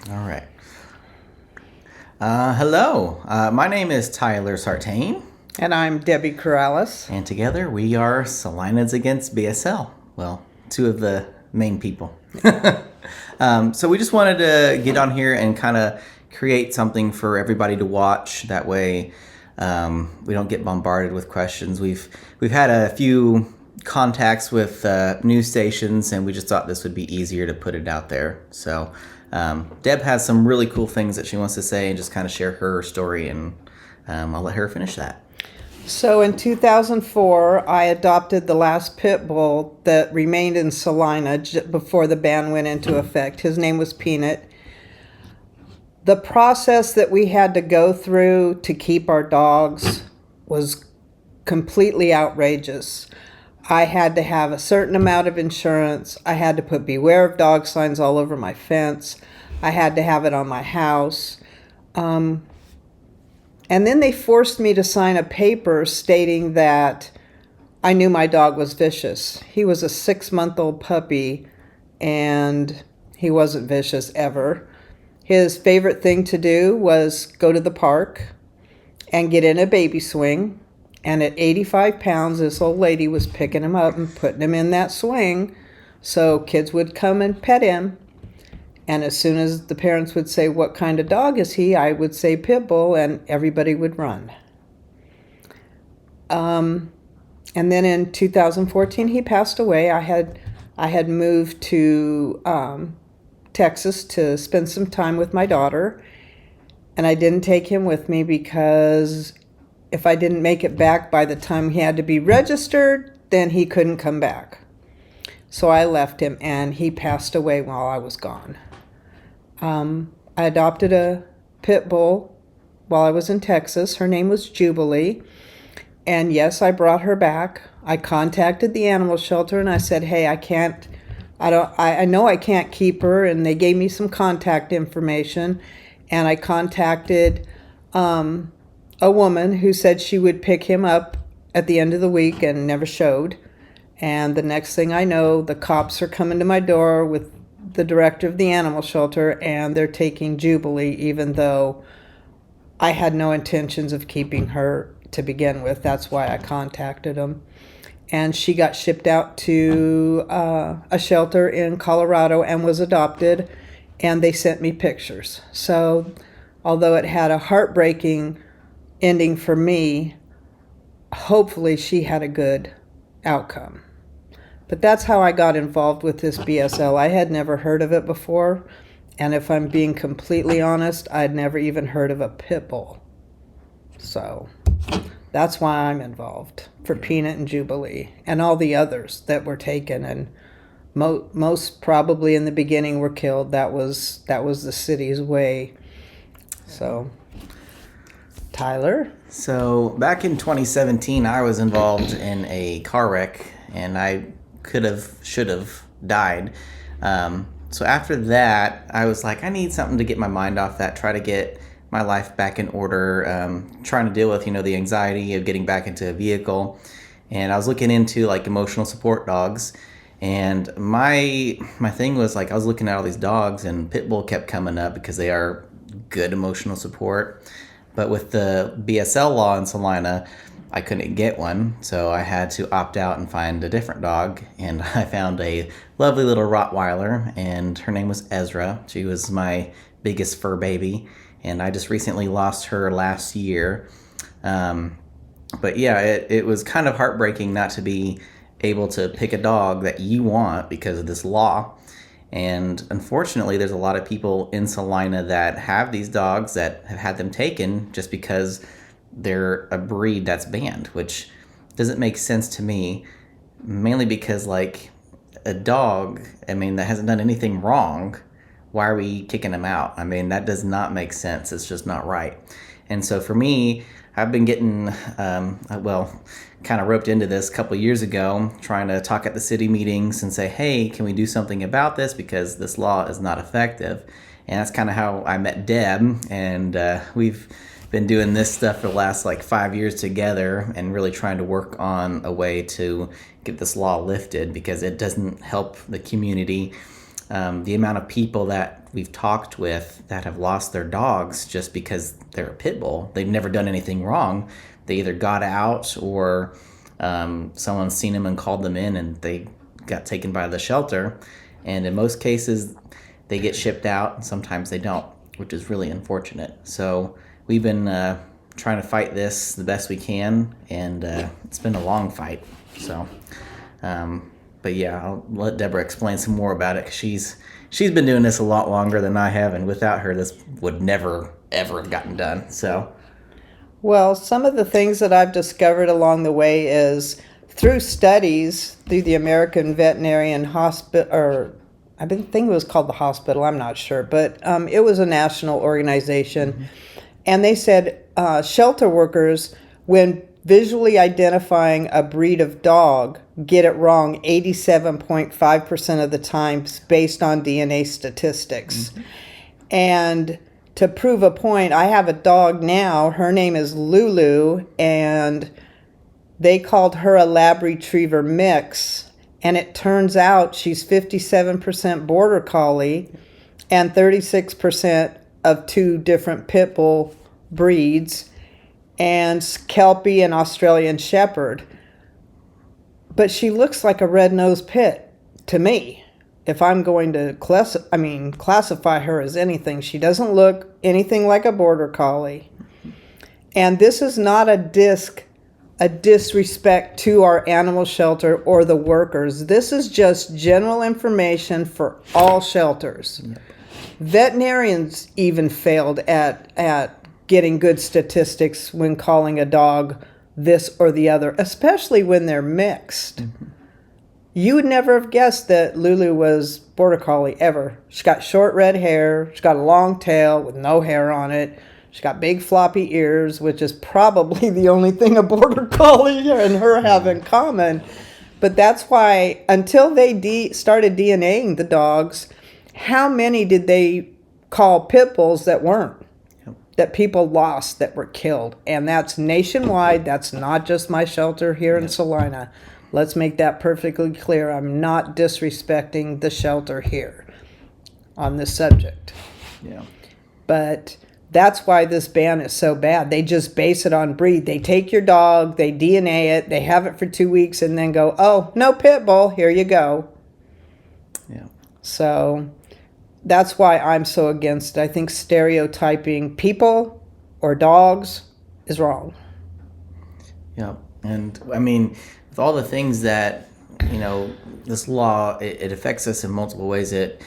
All right. Hello. My name is Tyler Sartain, And I'm Debbie Corrales. and together we are Salinans Against BSL. Well, two of the main people. So we just wanted to get on here and kind of create something for everybody to watch. That way, we don't get bombarded with questions. We've had a few contacts with news stations, and we just thought this would be easier to put it out there. So Deb has some really cool things that she wants to say and just kind of share her story, and I'll let her finish that. So in 2004, I adopted the last pit bull that remained in Salina before the ban went into effect. His name was Peanut. The process that we had to go through to keep our dogs was completely outrageous. I had to have a certain amount of insurance. I had to put beware of dog signs all over my fence. I had to have it on my house. And then they forced me to sign a paper stating that I knew my dog was vicious. He was a 6-month-old puppy, and he wasn't vicious ever. His favorite thing to do was go to the park and get in a baby swing. And at 85 pounds, this old lady was picking him up and putting him in that swing so kids would come and pet him. And as soon as the parents would say, "What kind of dog is he?" I would say pit bull, and everybody would run. And then in 2014, he passed away. I had moved to Texas to spend some time with my daughter, and I didn't take him with me because if I didn't make it back by the time he had to be registered, then he couldn't come back. So I left him, and he passed away while I was gone. I adopted a pit bull while I was in Texas. Her name was Jubilee. And yes, I brought her back. I contacted the animal shelter and I said, "Hey, I know I can't keep her." And they gave me some contact information. And I contacted a woman who said she would pick him up at the end of the week and never showed. And the next thing I know, the cops are coming to my door with the director of the animal shelter, and they're taking Jubilee, even though I had no intentions of keeping her to begin with. That's why I contacted them. And she got shipped out to a shelter in Colorado and was adopted, and they sent me pictures. So although it had a heartbreaking ending for me, hopefully she had a good outcome. But that's how I got involved with this BSL. I had never heard of it before, and if I'm being completely honest, I'd never even heard of a pit bull. So that's why I'm involved, for Peanut and Jubilee and all the others that were taken, and most probably in the beginning were killed. That was the city's way. So, Tyler? So back in 2017, I was involved in a car wreck, and I should have died. So after that, I was like, I need something to get my mind off that, try to get my life back in order, trying to deal with, the anxiety of getting back into a vehicle. And I was looking into like emotional support dogs. And my thing was like, I was looking at all these dogs, and pit bull kept coming up because they are good emotional support. But with the BSL law in Salina, I couldn't get one, so I had to opt out and find a different dog. And I found a lovely little Rottweiler, and her name was Ezra. She was my biggest fur baby, and I just recently lost her last year. But yeah, it was kind of heartbreaking not to be able to pick a dog that you want because of this law. And unfortunately, there's a lot of people in Salina that have these dogs that have had them taken just because they're a breed that's banned, which doesn't make sense to me, mainly because like a dog, that hasn't done anything wrong. Why are we kicking them out? That does not make sense. It's just not right. And so for me, I've been getting, kind of roped into this a couple of years ago, trying to talk at the city meetings and say, hey, can we do something about this? Because this law is not effective. And that's kind of how I met Deb. And we've been doing this stuff for the last 5 years together and really trying to work on a way to get this law lifted because it doesn't help the community. the amount of people that we've talked with that have lost their dogs just because they're a pit bull. They've never done anything wrong. They either got out or someone's seen them and called them in and they got taken by the shelter. And in most cases, they get shipped out and sometimes they don't, which is really unfortunate. So we've been trying to fight this the best we can, and it's been a long fight. So, but yeah, I'll let Deborah explain some more about it, because she's been doing this a lot longer than I have, and without her, this would never, ever have gotten done. So, Well, some of the things that I've discovered along the way is through studies through the American Veterinarian Hospital, or I think it was called the hospital, I'm not sure, but it was a national organization. Mm-hmm. And they said shelter workers, when visually identifying a breed of dog, get it wrong 87.5% of the time based on DNA statistics. Mm-hmm. And to prove a point, I have a dog now. Her name is Lulu, and they called her a Lab Retriever mix. And it turns out she's 57% Border Collie and 36% of two different pit bull breeds, and Kelpie and Australian Shepherd. But she looks like a red-nosed pit to me. If I'm going to classify her as anything, she doesn't look anything like a Border Collie. And this is not a disrespect to our animal shelter or the workers. This is just general information for all shelters. Yep. Veterinarians even failed at getting good statistics when calling a dog this or the other, especially when they're mixed. Mm-hmm. You would never have guessed that Lulu was Border Collie ever. She's got short red hair. She's got a long tail with no hair on it. She's got big floppy ears, which is probably the only thing a Border Collie and her have in common. But that's why, until they started DNAing the dogs, how many did they call pit bulls that weren't? Yep. That people lost, that were killed? And that's nationwide. That's not just my shelter here in Salina. Let's make that perfectly clear. I'm not disrespecting the shelter here on this subject. Yeah. But that's why this ban is so bad. They just base it on breed. They take your dog, they DNA it, they have it for 2 weeks, and then go, oh, no pit bull, here you go. Yeah. So that's why I'm so against it. I think stereotyping people or dogs is wrong. Yeah. And I mean, with all the things that, this law, it affects us in multiple ways. It,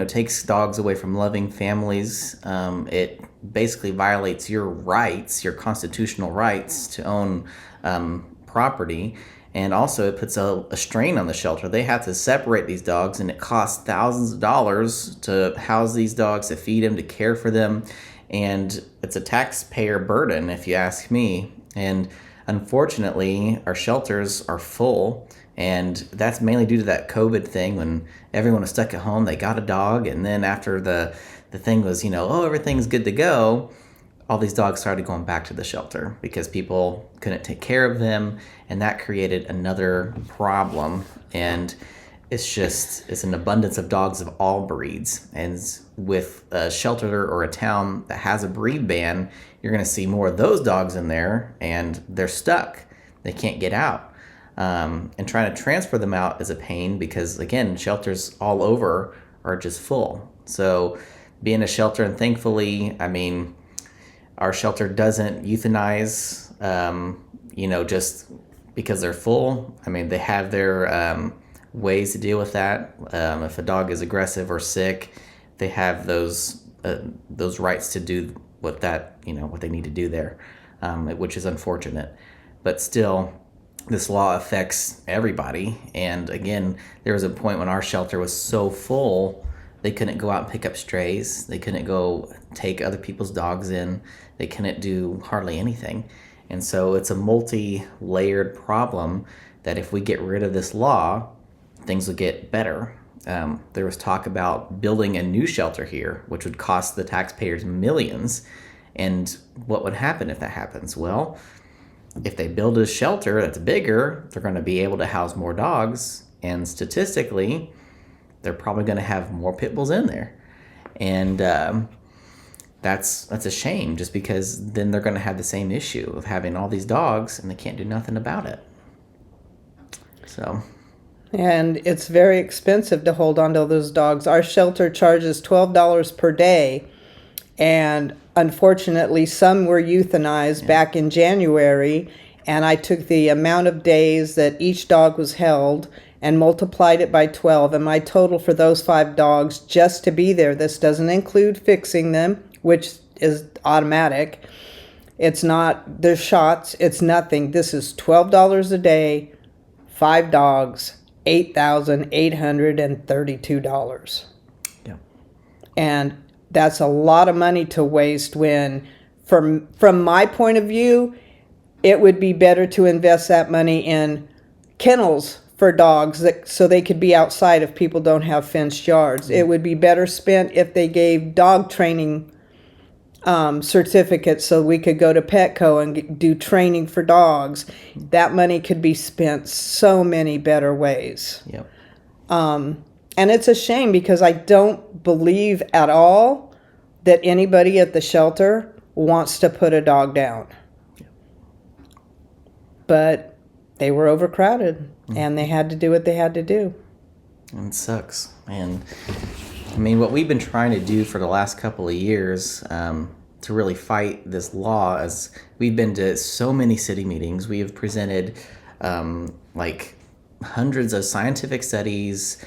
takes dogs away from loving families. It basically violates your rights, your constitutional rights to own property. And also it puts a strain on the shelter. They have to separate these dogs, and it costs thousands of dollars to house these dogs, to feed them, to care for them. And it's a taxpayer burden, if you ask me. And unfortunately, our shelters are full, and that's mainly due to that COVID thing. When everyone was stuck at home, they got a dog, and then after the thing was, everything's good to go, all these dogs started going back to the shelter because people couldn't take care of them, and that created another problem. And it's an abundance of dogs of all breeds. And with a shelter or a town that has a breed ban, you're going to see more of those dogs in there, and they're stuck. They can't get out. And trying to transfer them out is a pain because, again, shelters all over are just full. So being a shelter, and thankfully, our shelter doesn't euthanize, just because they're full. They have their ways to deal with that. If a dog is aggressive or sick, they have those rights to do what they need to do there, which is unfortunate. But still, this law affects everybody. And again, there was a point when our shelter was so full, they couldn't go out and pick up strays. They couldn't go take other people's dogs in. They couldn't do hardly anything. And so it's a multi-layered problem that if we get rid of this law, things will get better. There was talk about building a new shelter here, which would cost the taxpayers millions. And what would happen if that happens? Well, if they build a shelter that's bigger, they're going to be able to house more dogs. And statistically, they're probably going to have more pit bulls in there. And that's a shame, just because then they're going to have the same issue of having all these dogs and they can't do nothing about it. So, and it's very expensive to hold on to those dogs. Our shelter charges $12 per day, and unfortunately some were euthanized back in January, and I took the amount of days that each dog was held and multiplied it by 12, and my total for those 5 dogs just to be there, this doesn't include fixing them, which is automatic. It's not, there's shots, it's nothing. This is $12 a day, 5 dogs, $8,832. yeah. And that's a lot of money to waste when, from my point of view, it would be better to invest that money in kennels for dogs so they could be outside if people don't have fenced yards. It would be better spent if they gave dog training certificates so we could go to Petco and do training for dogs. That money could be spent so many better ways. Yep. And it's a shame because I don't believe at all that anybody at the shelter wants to put a dog down. Yep. But they were overcrowded, and they had to do what they had to do. And it sucks. And I mean, what we've been trying to do for the last couple of years to really fight this law, is we've been to so many city meetings. We have presented like hundreds of scientific studies,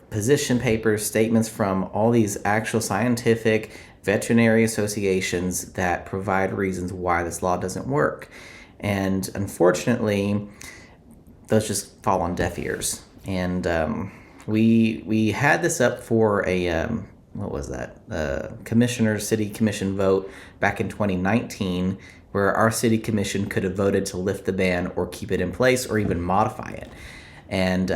position papers, statements from all these actual scientific veterinary associations that provide reasons why this law doesn't work. And unfortunately, those just fall on deaf ears. And we had this up for a what was that? City commission vote back in 2019, where our city commission could have voted to lift the ban or keep it in place or even modify it. And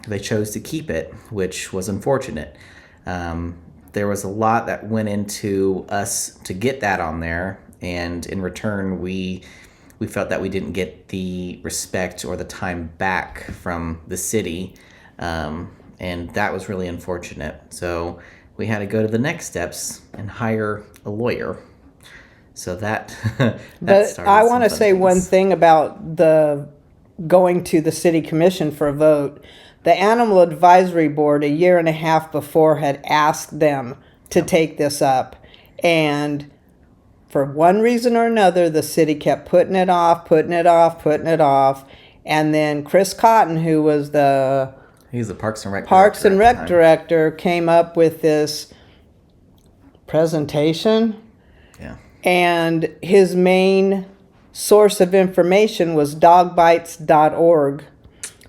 they chose to keep it, which was unfortunate. There was a lot that went into us to get that on there, and in return, we felt that we didn't get the respect or the time back from the city, and that was really unfortunate. So we had to go to the next steps and hire a lawyer. So that But I want to say one thing about the going to the city commission for a vote. The Animal Advisory Board, a year and a half before, had asked them to take this up, and for one reason or another, the city kept putting it off, and then Chris Cotton, who was he's the Parks and Rec director, came up with this presentation. Yeah. And his main source of information was dogbites.org,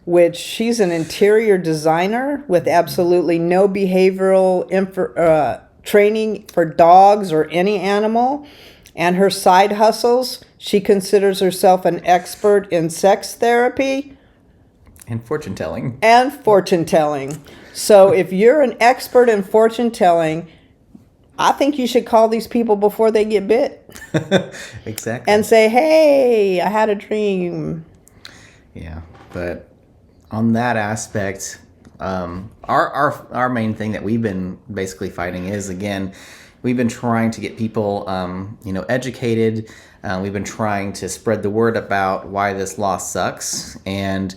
which she's an interior designer with absolutely no behavioral training for dogs or any animal. And her side hustles, she considers herself an expert in sex therapy. And fortune telling. So if you're an expert in fortune telling, I think you should call these people before they get bit. Exactly. And say, hey, I had a dream. Yeah, but on that aspect, our main thing that we've been basically fighting is, again, we've been trying to get people, educated. We've been trying to spread the word about why this law sucks, and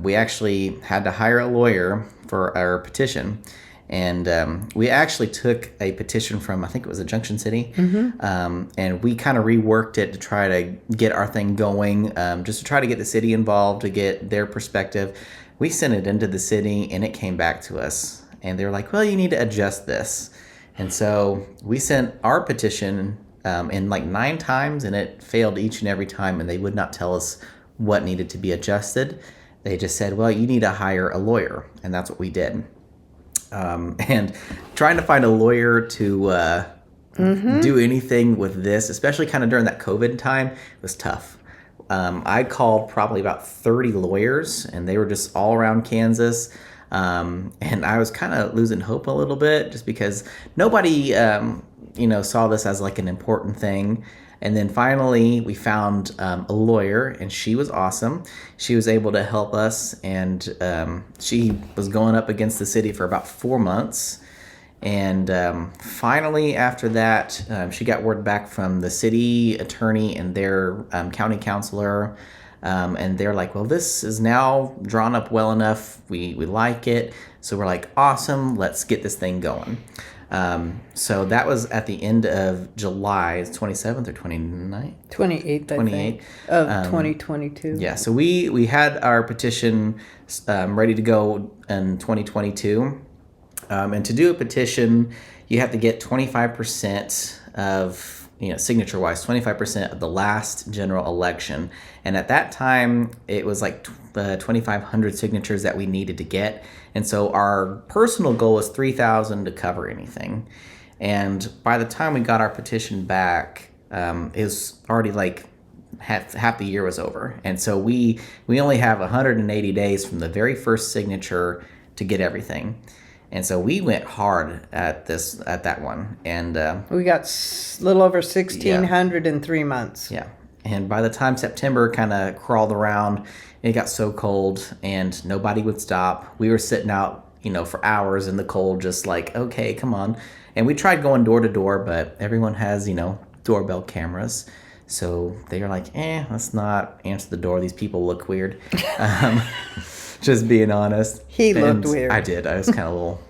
we actually had to hire a lawyer for our petition. And we actually took a petition from, I think it was a Junction City, and we kind of reworked it to try to get our thing going, just to try to get the city involved, to get their perspective. We sent it into the city, and it came back to us. And they were like, well, you need to adjust this. And so we sent our petition in like 9 times, and it failed each and every time, and they would not tell us what needed to be adjusted. They just said, well, you need to hire a lawyer, and that's what we did. And trying to find a lawyer to do anything with this, especially kind of during that COVID time, was tough. I called probably about 30 lawyers, and they were just all around Kansas. And I was kind of losing hope a little bit, just because nobody, saw this as like an important thing. And then finally, we found a lawyer, and she was awesome. She was able to help us, and she was going up against the city for about 4 months. And finally, after that, she got word back from the city attorney and their county counselor. And they're like, well, this is now drawn up well enough. We like it. So we're like, awesome, let's get this thing going. So that was at the end of July, 27th or 29th? 28th, I 28th. think, of 2022. Yeah, so we had our petition ready to go in 2022. And to do a petition, you have to get 25% of, signature-wise, 25% of the last general election. And at that time, it was like 2,500 signatures that we needed to get. And so our personal goal was 3,000 to cover anything. And by the time we got our petition back, it was already like half the year was over. And so we only have 180 days from the very first signature to get everything. And so we went hard at that one. And we got a little over 1,600 in 3 months. Yeah. And by the time September kind of crawled around, it got so cold and nobody would stop. We were sitting out, for hours in the cold, just like, okay, come on. And we tried going door to door, but everyone has, doorbell cameras. So they were like, let's not answer the door. These people look weird. Just being honest. He looked weird. I did. I was kind of a little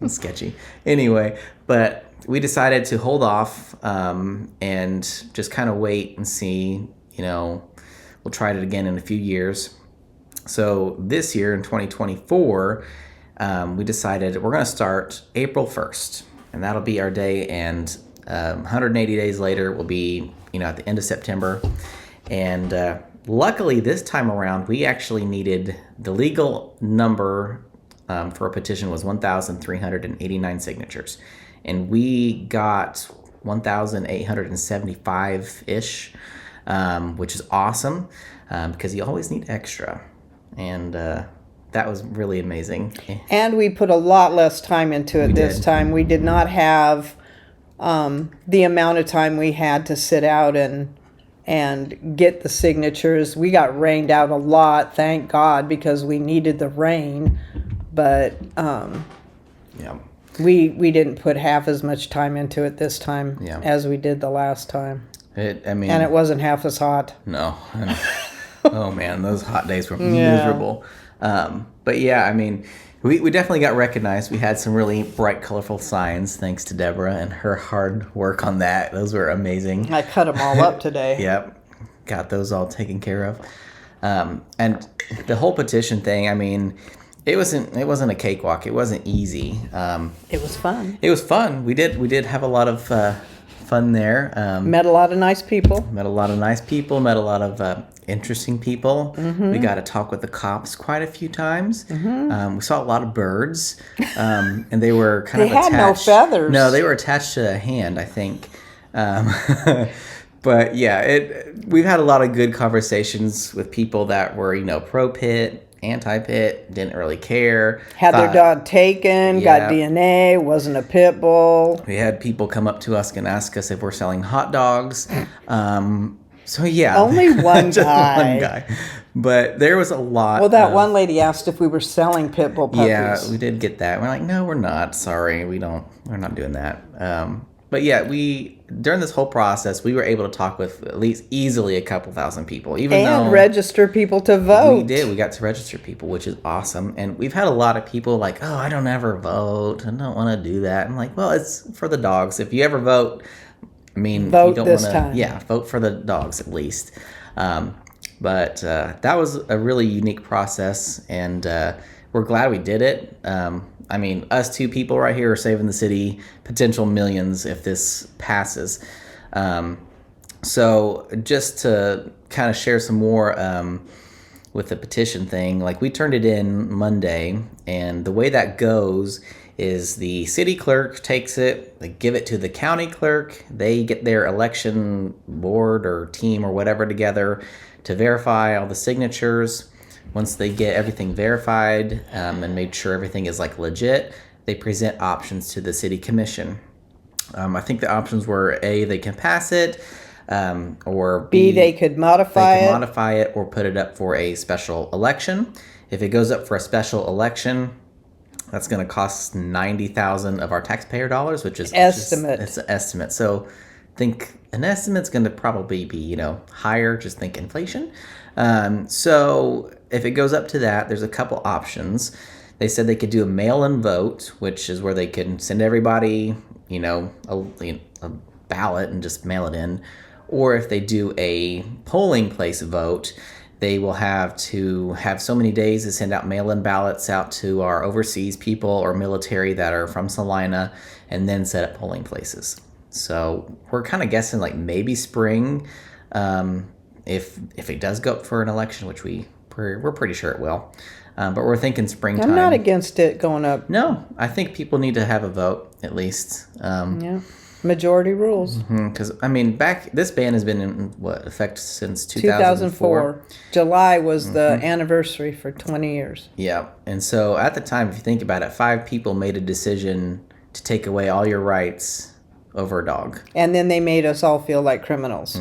sketchy. Anyway, but we decided to hold off and just kind of wait and see. We'll try it again in a few years. So this year in 2024, we decided we're going to start April 1st. And that'll be our day. And 180 days later will be, at the end of September. And luckily, this time around, we actually needed the legal number for a petition was 1,389 signatures. And we got 1,875-ish, which is awesome because you always need extra. And that was really amazing. And we put a lot less time into it this time. We did not have the amount of time we had to sit out and get the signatures. We got rained out a lot, thank God, because we needed the rain. But we didn't put half as much time into it this time as we did the last time. And it wasn't half as hot. No. Oh man, those hot days were miserable. But yeah, we definitely got recognized. We had some really bright, colorful signs thanks to Deborah and her hard work on that. Those were amazing. I cut them all up today. Yep. Got those all taken care of. And the whole petition thing, it wasn't a cakewalk. It wasn't easy. It was fun. It was fun. We did have a lot of fun there. Met a lot of nice people. Met a lot of interesting people. Mm-hmm. We got to talk with the cops quite a few times. Mm-hmm. We saw a lot of birds, and they were kind of attached. They had no feathers. No, they were attached to a hand, I think. But yeah, we've had a lot of good conversations with people that were, pro-pit, anti-pit, didn't really care. Had their dog taken, got DNA, wasn't a pit bull. We had people come up to us and ask us if we're selling hot dogs. So yeah. Only one Just guy. one guy. But there was a lot. Well, that one lady asked if we were selling pit bull puppies. Yeah, we did get that. We're like, no, we're not. Sorry, we're not doing that. But yeah, during this whole process, we were able to talk with at least easily a couple thousand people. And register people to vote. We did. We got to register people, which is awesome. And we've had a lot of people like, oh, I don't ever vote. I don't want to do that. I'm like, well, it's for the dogs. If you ever vote, vote you don't this want to. time. Yeah, vote for the dogs at least. But that was a really unique process, and we're glad we did it. Us two people right here are saving the city potential millions if this passes. So just to kind of share some more with the petition thing, like we turned it in Monday, and the way that goes is the city clerk takes it, they give it to the county clerk, they get their election board or team or whatever together to verify all the signatures. Once they get everything verified and made sure everything is like legit, they present options to the city commission. I think the options were A, they can pass it, or B, they could modify they can it. modify it or put it up for a special election. If it goes up for a special election, that's going to cost $90,000 of our taxpayer dollars, which is Estimate. It's an estimate. So think an estimate's going to probably be higher. Just think inflation. So if it goes up to that, there's a couple options. They said they could do a mail-in vote, which is where they can send everybody a ballot and just mail it in. Or if they do a polling place vote, they will have to have so many days to send out mail-in ballots out to our overseas people or military that are from Salina, and then set up polling places. So we're kind of guessing like maybe spring, if it does go up for an election, which we're pretty sure it will. But we're thinking springtime. I'm not against it going up. No, I think people need to have a vote at least. Yeah. Majority rules. Because, this ban has been in effect since 2004. July was the anniversary for 20 years. Yeah. And so at the time, if you think about it, 5 people made a decision to take away all your rights over a dog. And then they made us all feel like criminals.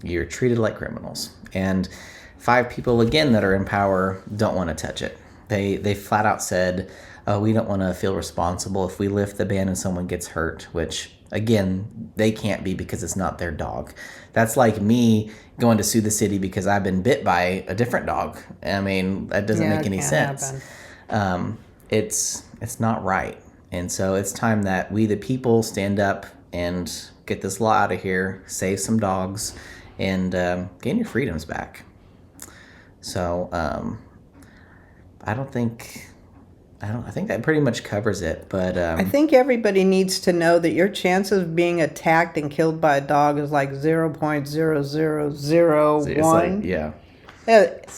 You're treated like criminals. And 5 people, again, that are in power don't want to touch it. They flat out said, oh, we don't want to feel responsible if we lift the ban and someone gets hurt, which... Again, they can't be because it's not their dog. That's like me going to sue the city because I've been bit by a different dog. That doesn't make any sense. It's not right. And so it's time that we, the people, stand up and get this law out of here, save some dogs, and gain your freedoms back. So I think that pretty much covers it, but... I think everybody needs to know that your chances of being attacked and killed by a dog is like 0.0001. Yeah.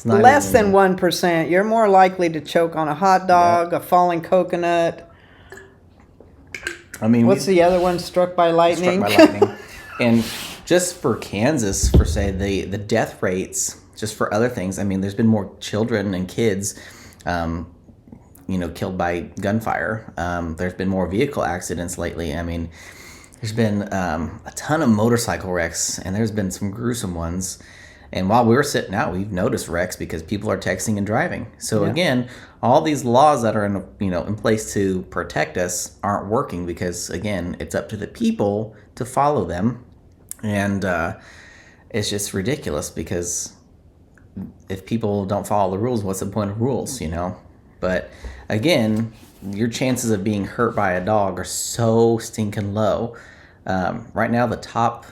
Less than 1%. You're more likely to choke on a hot dog, a falling coconut. What's the other one? Struck by lightning? Struck by lightning. And just for Kansas, for say, the death rates, just for other things, there's been more children and kids... killed by gunfire. There's been more vehicle accidents lately. There's been a ton of motorcycle wrecks, and there's been some gruesome ones. And while we were sitting out, we've noticed wrecks because people are texting and driving. So again, all these laws that are in place to protect us aren't working because, again, it's up to the people to follow them. And it's just ridiculous because if people don't follow the rules, what's the point of rules, But again, your chances of being hurt by a dog are so stinking low. Right now, the top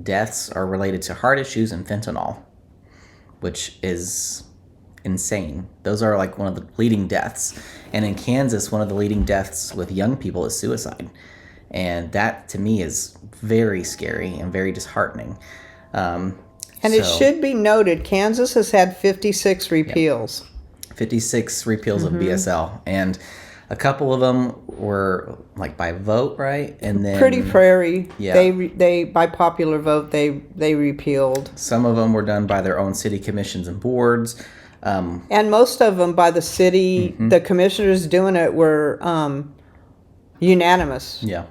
deaths are related to heart issues and fentanyl, which is insane. Those are one of the leading deaths. And in Kansas, one of the leading deaths with young people is suicide. And that to me is very scary and very disheartening. It should be noted, Kansas has had 56 repeals. 56 repeals of BSL, and a couple of them were by vote, right? And then Pretty Prairie, they by popular vote they repealed. Some of them were done by their own city commissions and boards, and most of them by the city. The commissioners doing it were unanimous. Yeah,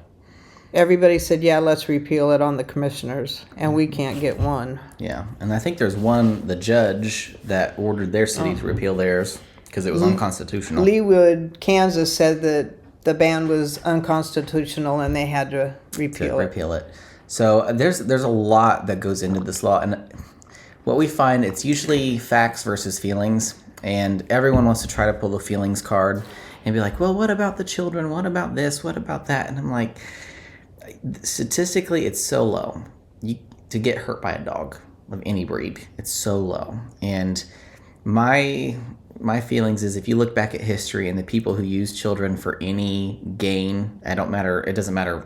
everybody said, "Yeah, let's repeal it" on the commissioners, and we can't get one. Yeah, and I think there's the judge that ordered their city to repeal theirs because it was unconstitutional. Leawood, Kansas said that the ban was unconstitutional and they had to repeal it. So there's a lot that goes into this law, and what we find, it's usually facts versus feelings, and everyone wants to try to pull the feelings card and be like, well, what about the children? What about this? What about that? And I'm like, statistically, it's so low to get hurt by a dog of any breed. It's so low. And my feelings is, if you look back at history and the people who use children for any gain, it doesn't matter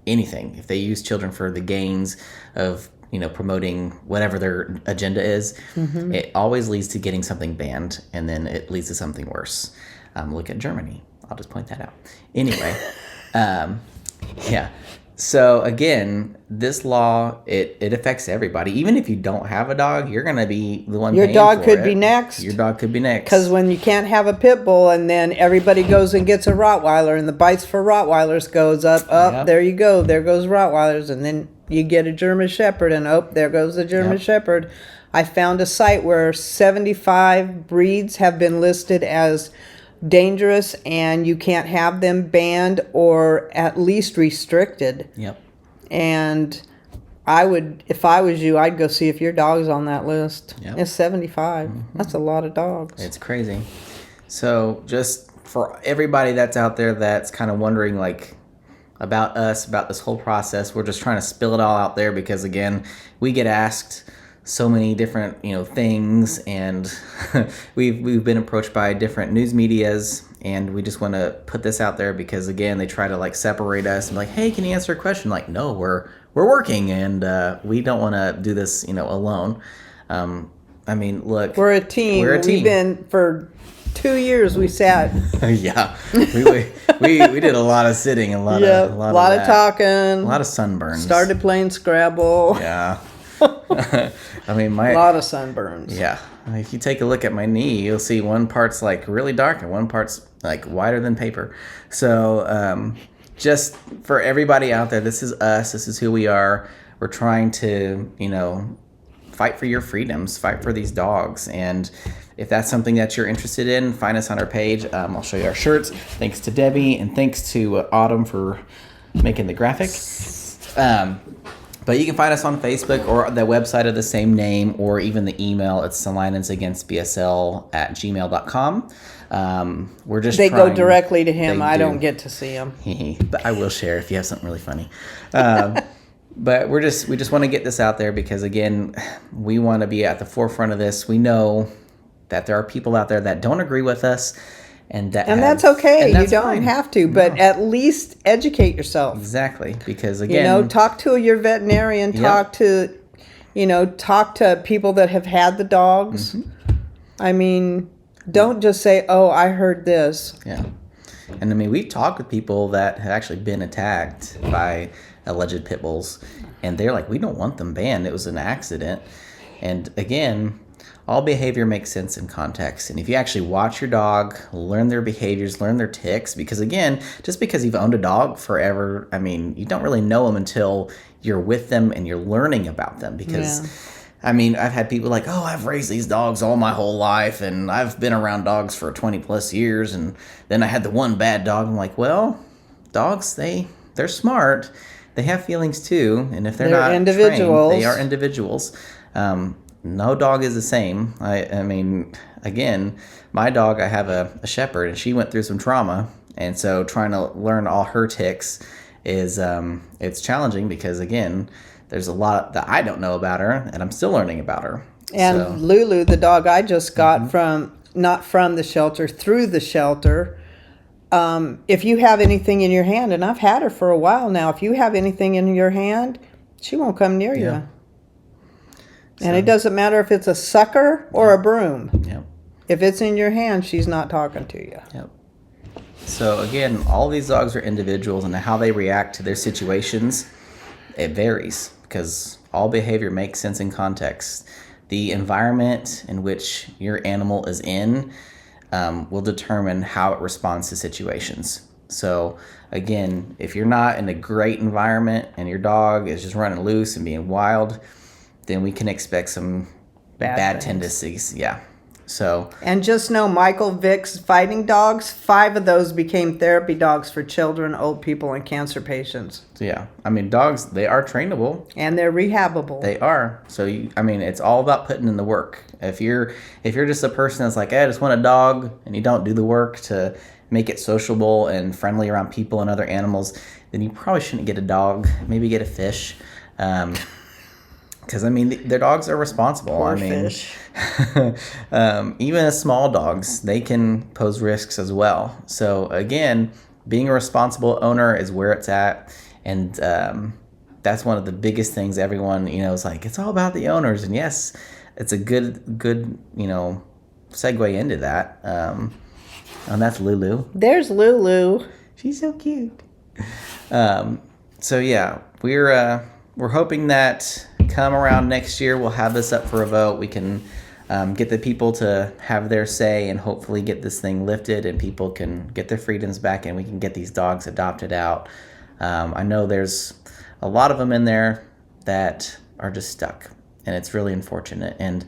anything. If they use children for the gains of promoting whatever their agenda is, it always leads to getting something banned, and then it leads to something worse. Look at Germany. I'll just point that out. Anyway, yeah. So again, this law, it affects everybody. Even if you don't have a dog, you're going to be the one paying for it. Your dog could be next. Your dog could be next. Because when you can't have a pit bull and then everybody goes and gets a Rottweiler and the bites for Rottweilers goes up, Yep. there you go. There goes Rottweilers. And then You get a German Shepherd, and there goes the German Yep. Shepherd. I found a site where 75 breeds have been listed as dangerous, and you can't have them banned or at least restricted. Yep. And if I was you, I'd go see if your dog's on that list. Yep. It's 75. That's a lot of dogs. It's crazy. So just for everybody that's out there that's kind of wondering, like, about us, about this whole process, we're just trying to spill it all out there because, again, we get asked so many different, things, and we've been approached by different news medias, and we just want to put this out there because, again, they try to, like, separate us and like, hey, can you answer a question? Like, no, we're working, and we don't want to do this, alone. I mean, look, We're a team. We're a team. We've been for 2 years. We sat. Yeah, we did a lot of sitting, a lot of that. Talking, a lot of sunburns. Started playing Scrabble. Yeah. I mean, A lot of sunburns. Yeah. If you take a look at my knee, you'll see one part's like really dark and one part's like wider than paper. So, just for everybody out there, this is us. This is who we are. We're trying to, fight for your freedoms, fight for these dogs. And if that's something that you're interested in, find us on our page. I'll show you our shirts. Thanks to Debbie and thanks to Autumn for making the graphic. But you can find us on Facebook or the website of the same name, or even the email. It's Salinans Against BSL @gmail.com. We're just They trying, go directly to him. They I do. don't get to see him. But I will share if you have something really funny. But we just want to get this out there because, again, we want to be at the forefront of this. We know that there are people out there that don't agree with us. And that's okay. And that's you don't fine. have to, but at least educate yourself. Exactly, because, again, talk to your veterinarian. Yep. Talk to people that have had the dogs. Mm-hmm. I mean, don't just say, "Oh, I heard this." Yeah. And I mean, we've talked with people that have actually been attacked by alleged pit bulls, and they're like, we don't want them banned. It was an accident. And again, all behavior makes sense in context. And if you actually watch your dog, learn their behaviors, learn their tics, because, again, just because you've owned a dog forever, I mean, you don't really know them until you're with them and you're learning about them. Because, I mean, I've had people like, oh, I've raised these dogs all my whole life, and I've been around dogs for 20 plus years, and then I had the one bad dog. I'm like, well, dogs, they're smart. They have feelings too, and if they're not individuals. trained, they are individuals. No dog is the same. I mean, again, my dog, I have a shepherd, and she went through some trauma, and so trying to learn all her tics is it's challenging because, again, there's a lot that I don't know about her, and I'm still learning about her. And So, Lulu, the dog I just got not from the shelter, through the shelter. If you have anything in your hand, and I've had her for a while now, if you have anything in your hand, she won't come near you. And it doesn't matter if it's a sucker or a broom. Yep. If it's in your hand, she's not talking to you. Yep. So, again, all these dogs are individuals, and how they react to their situations, it varies because all behavior makes sense in context. The environment in which your animal is in will determine how it responds to situations. So, again, if you're not in a great environment and your dog is just running loose and being wild, then we can expect some bad tendencies. Yeah. So, And just know, Michael Vick's fighting dogs, 5 of those became therapy dogs for children, old people, and cancer patients. yeah. I mean, dogs, they are trainable. And they're rehabable. They are. So, it's all about putting in the work. If you're just a person that's like, hey, I just want a dog, and you don't do the work to make it sociable and friendly around people and other animals, then you probably shouldn't get a dog. Maybe get a fish. Because, their dogs are responsible. Poor fish. Even as small dogs, they can pose risks as well. So, again, being a responsible owner is where it's at. And that's one of the biggest things everyone, is like, it's all about the owners. And yes, it's a good segue into that. And that's Lulu. There's Lulu. She's so cute. So yeah, we're hoping that come around next year we'll have this up for a vote. We can get the people to have their say and hopefully get this thing lifted and people can get their freedoms back and we can get these dogs adopted out. I know there's a lot of them in there that are just stuck, and it's really unfortunate. And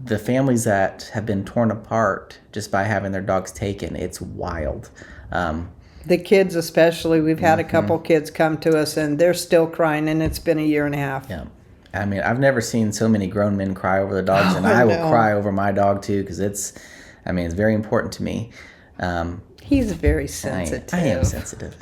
the families that have been torn apart just by having their dogs taken, it's wild. The kids especially, we've had a couple kids come to us and they're still crying, and it's been a year and a half. Yeah. I mean, I've never seen so many grown men cry over the dogs, and I will cry over my dog too, because it's very important to me. He's very sensitive. I am sensitive.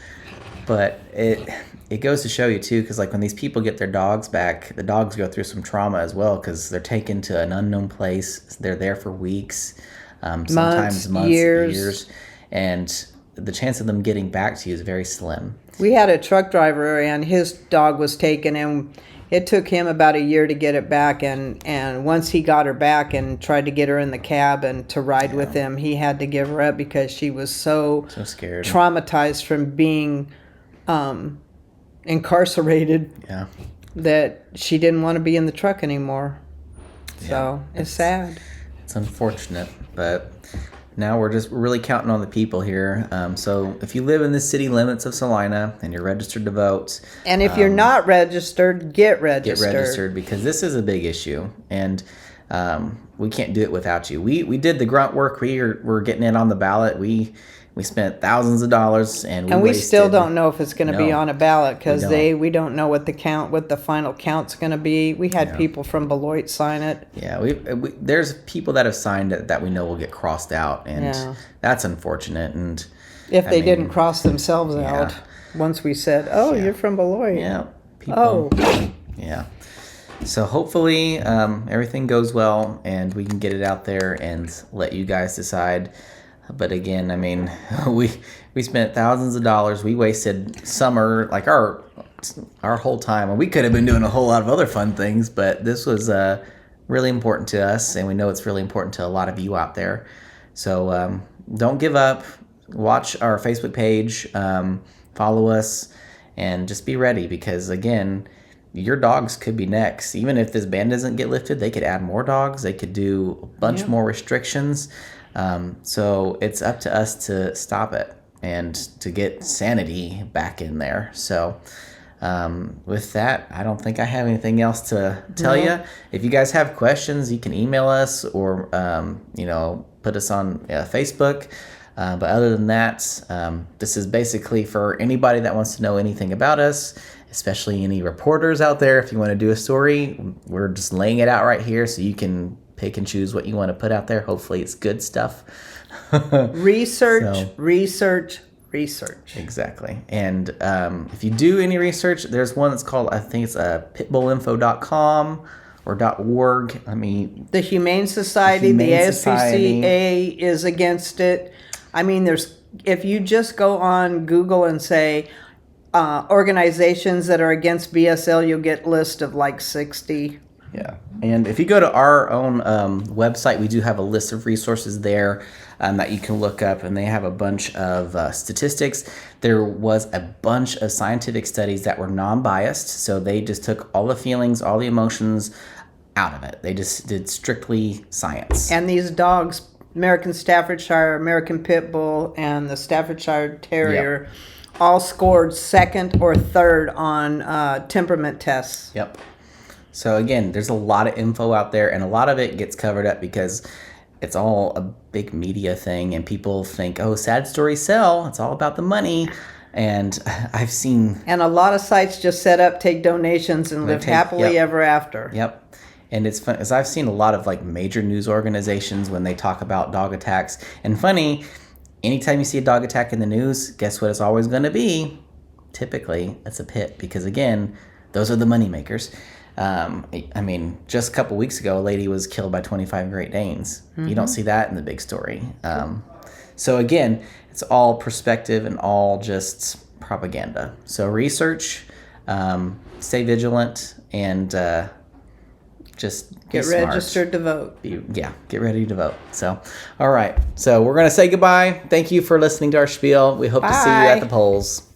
But it goes to show you too, because like when these people get their dogs back, the dogs go through some trauma as well, because they're taken to an unknown place. They're there for weeks, sometimes months, years, and the chance of them getting back to you is very slim. We had a truck driver, and his dog was taken, and it took him about a year to get it back. And once he got her back and tried to get her in the cab and to ride with him, he had to give her up because she was so scared, traumatized from being incarcerated, that she didn't want to be in the truck anymore. So it's sad. It's unfortunate, but now we're really counting on the people here. So if you live in the city limits of Salina and you're registered to vote, and if you're not registered, get registered. Get registered, because this is a big issue, and we can't do it without you. We did the grunt work. We're getting it on the ballot. We spent thousands of dollars, and we still don't know if it's going to be on a ballot, because we don't know what the final count's going to be. We had people from Beloit sign it. Yeah, there's people that have signed it that we know will get crossed out, and that's unfortunate. And if they didn't cross themselves out, once we said, you're from Beloit. Yeah. People, yeah. So hopefully everything goes well, and we can get it out there and let you guys decide. But again, I mean, we spent thousands of dollars. We wasted summer, like our whole time. And we could have been doing a whole lot of other fun things, but this was really important to us, and we know it's really important to a lot of you out there. So don't give up. Watch our Facebook page. Follow us, and just be ready, because, again, your dogs could be next. Even if this ban doesn't get lifted, they could add more dogs. They could do a bunch more restrictions. So it's up to us to stop it and to get sanity back in there. So with that, I don't think I have anything else to tell you. If you guys have questions, you can email us or put us on Facebook. But other than that, this is basically for anybody that wants to know anything about us, especially any reporters out there. If you want to do a story, we're just laying it out right here, so you can pick and choose what you want to put out there. Hopefully it's good stuff. Research. Exactly. And if you do any research, there's one that's called, I think it's pitbullinfo.com or .org. I mean, the Humane Society, the ASPCA is against it. I mean, if you just go on Google and say organizations that are against BSL, you'll get a list of like 60. Yeah. And if you go to our own website, we do have a list of resources there that you can look up, and they have a bunch of statistics. There was a bunch of scientific studies that were non-biased, so they just took all the feelings, all the emotions out of it. They just did strictly science. And these dogs, American Staffordshire, American Pit Bull, and the Staffordshire Terrier, all scored second or third on temperament tests. Yep. So again, there's a lot of info out there, and a lot of it gets covered up because it's all a big media thing, and people think, oh, sad stories sell. It's all about the money. And I've seen... And a lot of sites just set up, take donations, and live happily ever after. Yep. And it's fun, because I've seen a lot of like major news organizations when they talk about dog attacks. And funny, anytime you see a dog attack in the news, guess what it's always going to be? Typically, it's a pit, because again, those are the money makers. I mean, just a couple weeks ago, a lady was killed by 25 Great Danes. Mm-hmm. You don't see that in the big story. So again, it's all perspective and all just propaganda. So research, stay vigilant, and just get registered to vote. Get ready to vote. So, all right. So we're going to say goodbye. Thank you for listening to our spiel. We hope to see you at the polls.